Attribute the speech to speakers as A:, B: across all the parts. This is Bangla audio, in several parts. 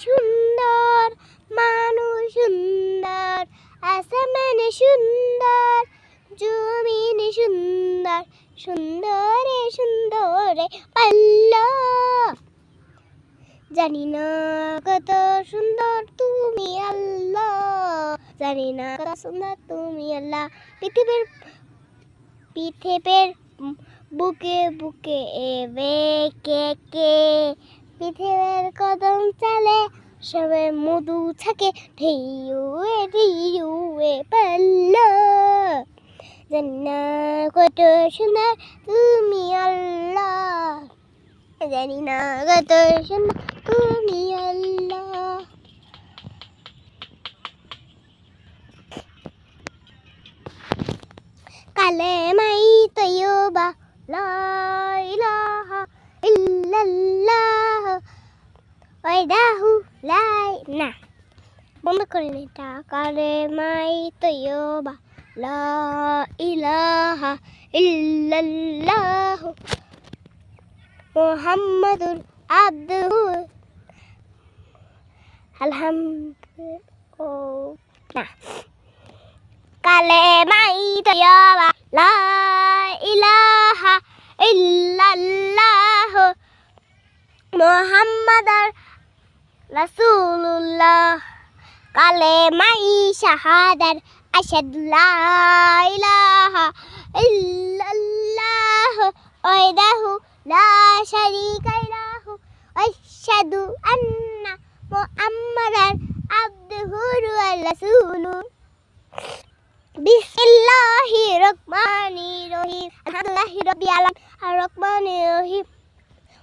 A: সুন্দর, মানুষ সুন্দর, আসমানে সুন্দর, জমিনে সুন্দর, সুন্দরে সুন্দরে আল্লাহ। জানি না কত সুন্দর তুমি আল্লাহ, জানি না কত সুন্দর তুমি আল্লাহ। পৃথিবীর বুকে বুকে বেঁকে কে, পৃথিবীর কদম চালে সবে মধু থাকে, ঢেউয়ে পাল্লা। জানি না কত সুন্দর তুমি আল্লাহ, জানি না কত সুন্দর তুমি আল্লাহ। কালেমাই তৈয়বা লা ইলাহা ইল্লাল্লাহ ওয়াহদাহু লা না বন্ধ করেন এটা। কালেমাই তৈয়বা লা ইলাহা ইল্লাল্লাহ মুহাম্মাদুর আবদুহু আলহামদুলিল্লাহ। কালেমাই তৈয়বা লা ইলাহা ইল্লাল্লাহ মুহাম্মাদুর রাসূলুল্লাহ। কালেমাই শাহাদাত আশহাদু লা ইলাহা ইল্লাল্লাহ ওয়াহদাহু লা শারীকা লাহু আশহাদু আন্না মুহাম্মাদান আবদুহু ওয়া রাসূলুহু। বিসমিল্লাহির রহমানির রহিম আলহামদুলিল্লাহি রাব্বিল আলামিন আর রহমানির রহিম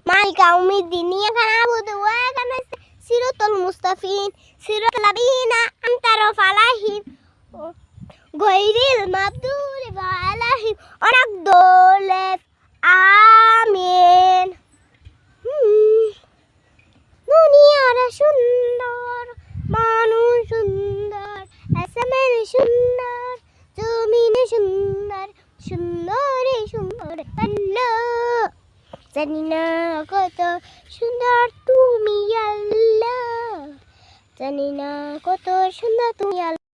A: মালিকি ইয়াউমিদ্দিন ইয়াকা না'বুদু ওয়া ইয়াকা নাস্তাঈন সিরাতাল মুস্তাকিম সিরাতাল লাযীনা আন'আমতা আলাইহিম গায়রিল মাগদুবি আলাইহিম ওয়ালাদ-দাল্লিন আমিন। দুনিয়াটা সুন্দর, মানুষ সুন্দর, আসমানে সুন্দর, জমিনে সুন্দর, সুন্দরে সুন্দর আল্লাহ। জানি না কত সুন্দর তুমি আল্লাহ, জানি না কত সুন্দর তুমি আল্লাহ।